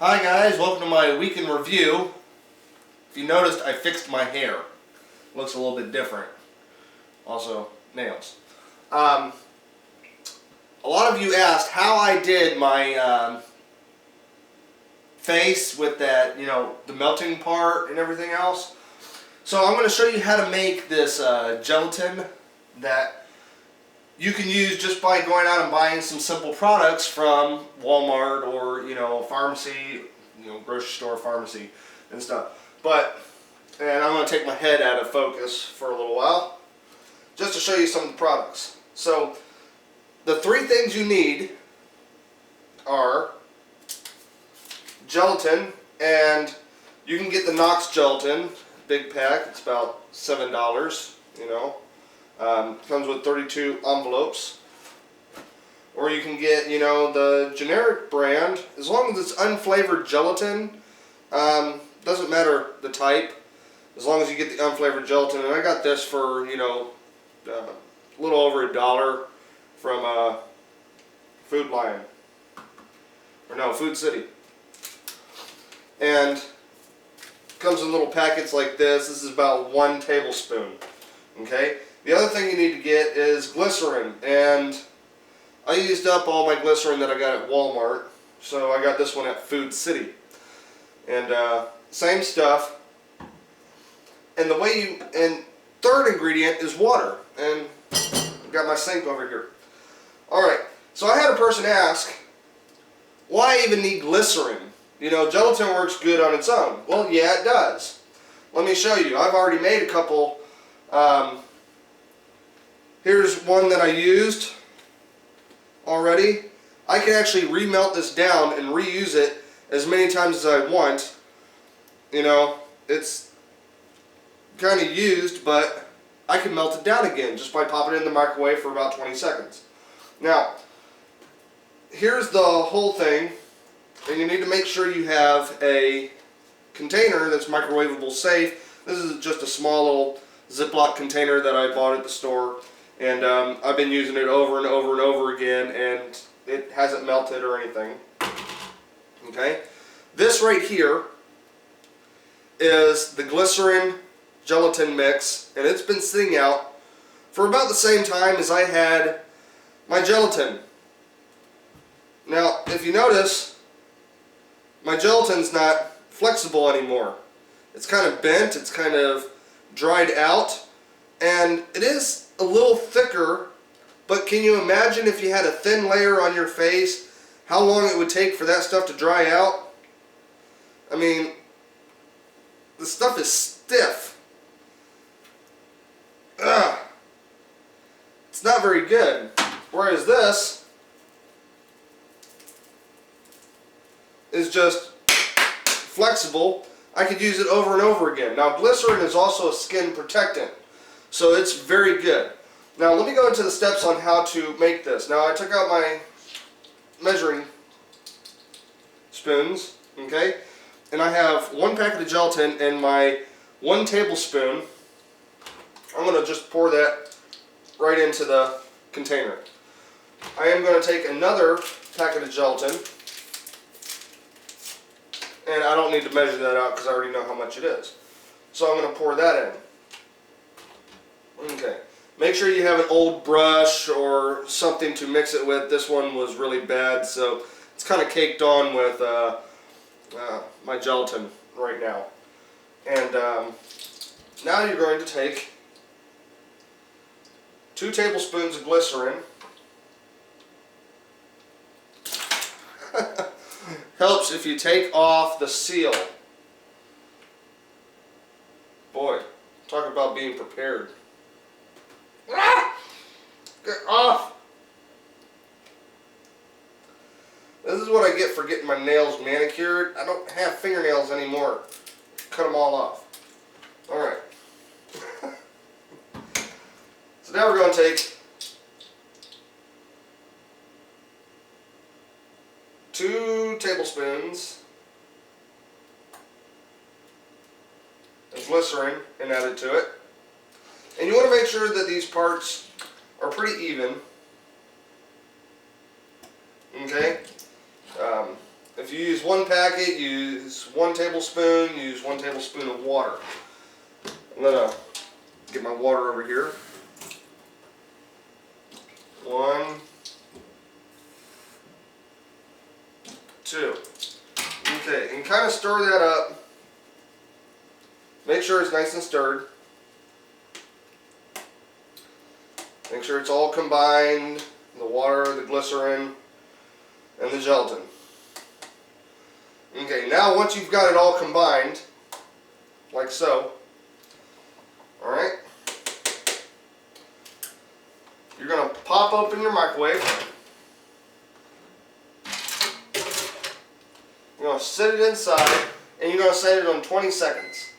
Hi guys, welcome to my week in review. If you noticed, I fixed my hair. Looks a little bit different. Also, nails. A lot of you asked how I did my face with that, the melting part and everything else. So I'm going to show you how to make this gelatin that you can use just by going out and buying some simple products from Walmart or a pharmacy, grocery store, pharmacy and stuff. And I'm going to take my head out of focus for a little while just to show you some of the products. So the three things you need are gelatin, and you can get the Knox gelatin, big pack. It's about $7. Comes with 32 envelopes. Or you can get, the generic brand. As long as it's unflavored gelatin, doesn't matter the type, as long as you get the unflavored gelatin. And I got this for, a little over $1 from Food Lion. Or no, Food City. And comes in little packets like this. This is about 1 tablespoon. Okay? The other thing you need to get is glycerin, and I used up all my glycerin that I got at Walmart, so I got this one at Food City. And same stuff. And third ingredient is water, and I've got my sink over here. Alright, so I had a person ask, why even need glycerin? Gelatin works good on its own. Well, yeah, it does. Let me show you. I've already made a couple. Here's one that I used already. I can actually remelt this down and reuse it as many times as I want. It's kind of used, but I can melt it down again just by popping it in the microwave for about 20 seconds. Now, here's the whole thing. And you need to make sure you have a container that's microwavable safe. This is just a small little Ziploc container that I bought at the store. And I've been using it over and over and over again, and it hasn't melted or anything. Okay? This right here is the glycerin gelatin mix, and it's been sitting out for about the same time as I had my gelatin. Now, if you notice, my gelatin's not flexible anymore. It's kind of bent, it's kind of dried out, and it is a little thicker, but can you imagine if you had a thin layer on your face, how long it would take for that stuff to dry out? I mean, the stuff is stiff. Ugh. It's not very good. Whereas this is just flexible. I could use it over and over again. Now, glycerin is also a skin protectant, so it's very good. Now, let me go into the steps on how to make this. Now, I took out my measuring spoons, okay, and I have 1 packet of gelatin and my 1 tablespoon. I'm going to just pour that right into the container. I am going to take another packet of gelatin, and I don't need to measure that out because I already know how much it is. So I'm going to pour that in. Okay. Make sure you have an old brush or something to mix it with. This one was really bad, so it's kind of caked on with my gelatin right now. And now you're going to take 2 tablespoons of glycerin. Helps if you take off the seal. Boy, talk about being prepared. Ah! Get off! This is what I get for getting my nails manicured. I don't have fingernails anymore. Cut them all off. Alright. So now we're going to take 2 tablespoons of glycerin and add it to it. And you want to make sure that these parts are pretty even. Okay? If you use use one packet, use 1 tablespoon, use 1 tablespoon of water. I'm gonna get my water over here. 1, 2. Okay, and kind of stir that up. Make sure it's nice and stirred. Make sure it's all combined, the water, the glycerin, and the gelatin. Okay, now once you've got it all combined, like so, alright, you're going to pop open your microwave. You're going to set it inside, and you're going to set it on 20 seconds.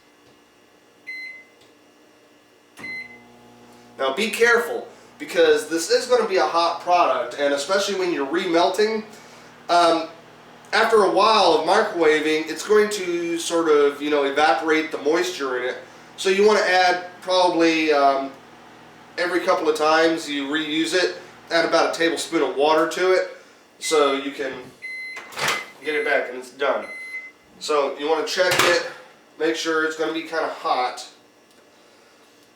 Now be careful, because this is going to be a hot product, and especially when you're remelting, after a while of microwaving, it's going to sort of, evaporate the moisture in it. So you want to add probably every couple of times you reuse it, add about a tablespoon of water to it, so you can get it back and it's done. So you want to check it, make sure it's going to be kind of hot.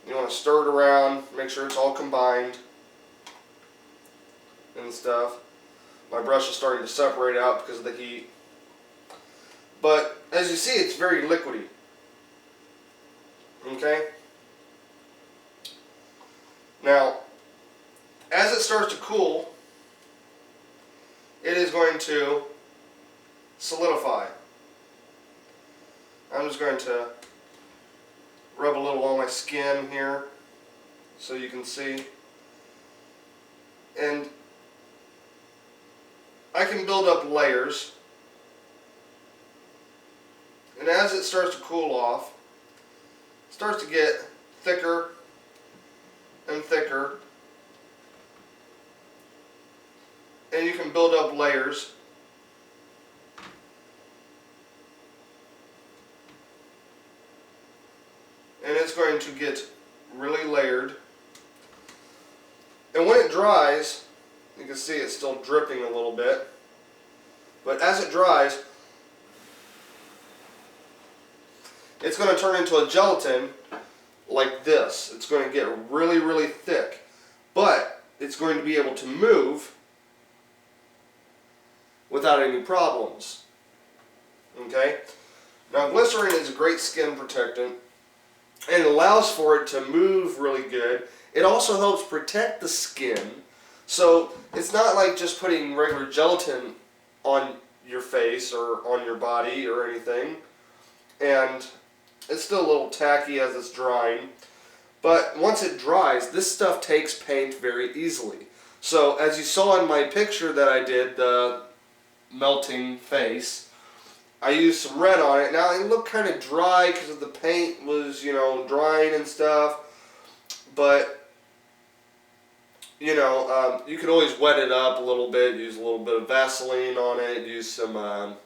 You want to stir it around, make sure it's all combined and stuff. My brush is starting to separate out because of the heat. But as you see, it's very liquidy. Okay? Now, as it starts to cool, it is going to solidify. I'm just going to rub a little on my skin here so you can see. And I can build up layers, and as it starts to cool off, it starts to get thicker and thicker, and you can build up layers. And it's going to get really layered, and when it dries, you can see it's still dripping a little bit, but as it dries, it's going to turn into a gelatin like this. It's going to get really, really thick, but it's going to be able to move without any problems. Okay? Now, glycerin is a great skin protectant, and it allows for it to move really good. It also helps protect the skin. So it's not like just putting regular gelatin on your face or on your body or anything. And it's still a little tacky as it's drying. But once it dries, this stuff takes paint very easily. So as you saw in my picture that I did, the melting face, I used some red on it. Now it looked kind of dry because the paint was, drying and stuff. But you could always wet it up a little bit, use a little bit of Vaseline on it, use some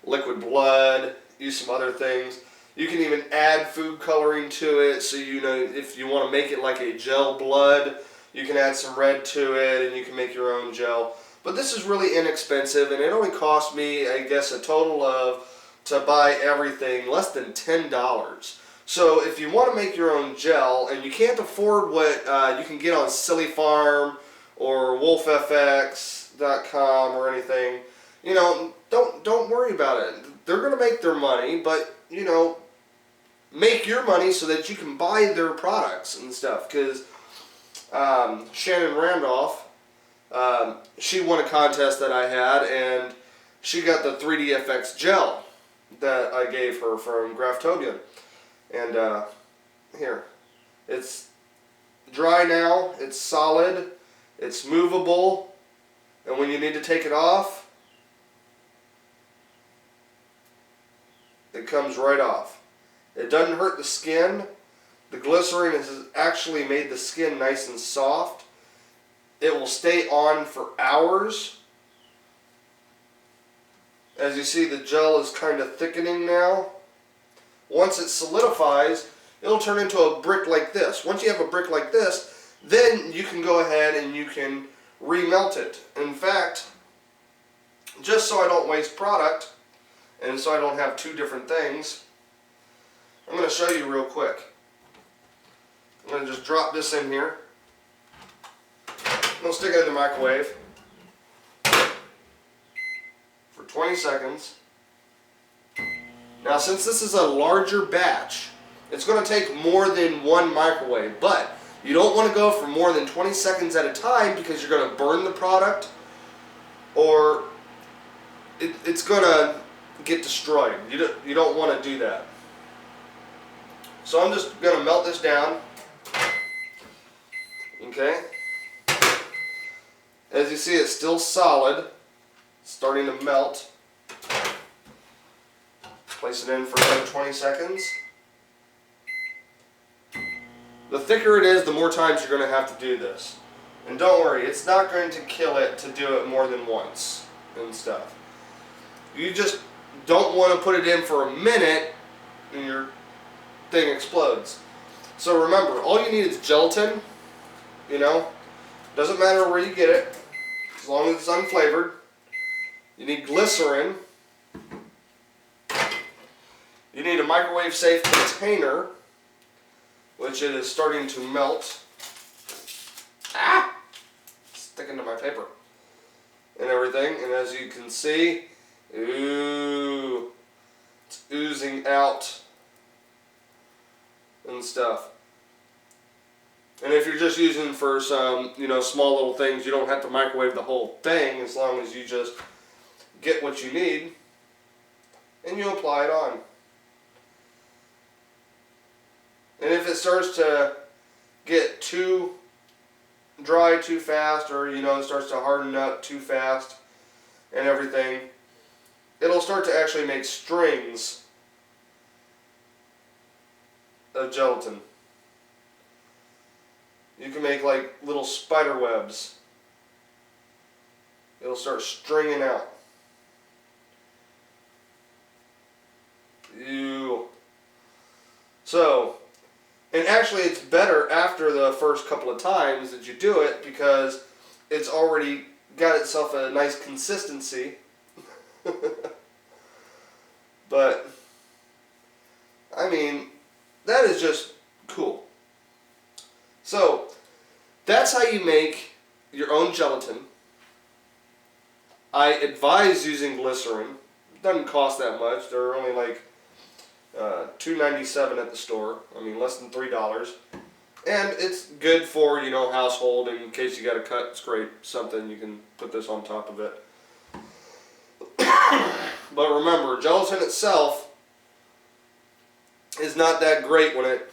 liquid blood, use some other things. You can even add food coloring to it, so if you want to make it like a gel blood, you can add some red to it and you can make your own gel. But this is really inexpensive, and it only cost me, I guess, a total of, to buy everything, less than $10. So if you want to make your own gel and you can't afford what you can get on Silly Farm or WolfFX.com or anything, don't worry about it. They're going to make their money, but make your money so that you can buy their products and stuff. Because Shannon Randolph, she won a contest that I had, and she got the 3DFX gel that I gave her from Graftobian. And here, it's dry now, it's solid, it's movable, and when you need to take it off, it comes right off. It doesn't hurt the skin. The glycerin has actually made the skin nice and soft. It will stay on for hours. As you see, the gel is kind of thickening now. Once it solidifies, it'll turn into a brick like this. Once you have a brick like this, then you can go ahead and you can remelt it. In fact, just so I don't waste product, and so I don't have two different things, I'm going to show you real quick. I'm going to just drop this in here. I'm going to stick it in the microwave for 20 seconds. Now, since this is a larger batch, it's going to take more than one microwave, but you don't want to go for more than 20 seconds at a time because you're going to burn the product or it's going to get destroyed. You don't want to do that. So I'm just going to melt this down. Okay. As you see, it's still solid. It's starting to melt. Place it in for another 20 seconds. The thicker it is, the more times you're going to have to do this. And don't worry, it's not going to kill it to do it more than once and stuff. You just don't want to put it in for a minute and your thing explodes. So remember, all you need is gelatin, you know. Doesn't matter where you get it, as long as it's unflavored. You need glycerin. You need a microwave safe container, which it is starting to melt. Ah! Sticking to my paper. And everything. And as you can see, ooh, it's oozing out and stuff. And if you're just using for some, small little things, you don't have to microwave the whole thing as long as you just get what you need and you apply it on. And if it starts to get too dry too fast, or it starts to harden up too fast and everything, it'll start to actually make strings of gelatin. You can make like little spider webs. It'll start stringing out. Ew. So, and actually it's better after the first couple of times that you do it because it's already got itself a nice consistency. But, I mean, that is just cool. So, that's how you make your own gelatin. I advise using glycerin. It doesn't cost that much. They're only like $2.97 at the store. I mean, less than $3. And it's good for, household in case you got to cut, scrape something. You can put this on top of it. But remember, gelatin itself is not that great when it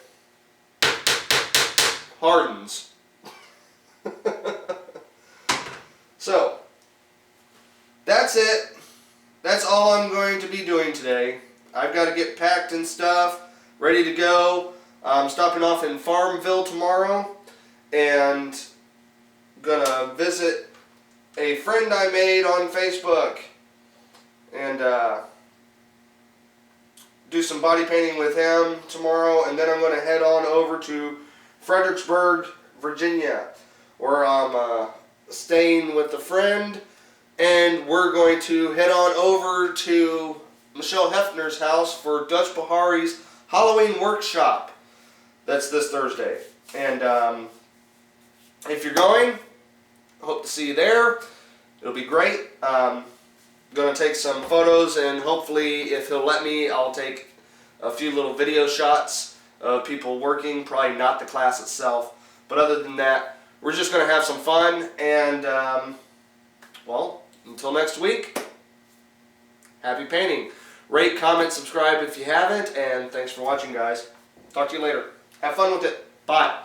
hardens. So, that's it. That's all I'm going to be doing today. I've got to get packed and stuff, ready to go. I'm stopping off in Farmville tomorrow and gonna visit a friend I made on Facebook and do some body painting with him tomorrow, and then I'm going to head on over to Fredericksburg, Virginia, where I'm staying with a friend, and we're going to head on over to Michelle Hefner's house for Dutch Bahari's Halloween workshop. That's this Thursday. And if you're going, hope to see you there. It'll be great. Going to take some photos, and hopefully, if he'll let me, I'll take a few little video shots of people working. Probably not the class itself. But other than that, we're just going to have some fun. And, well, until next week, happy painting. Rate, comment, subscribe if you haven't, and thanks for watching, guys. Talk to you later. Have fun with it. Bye.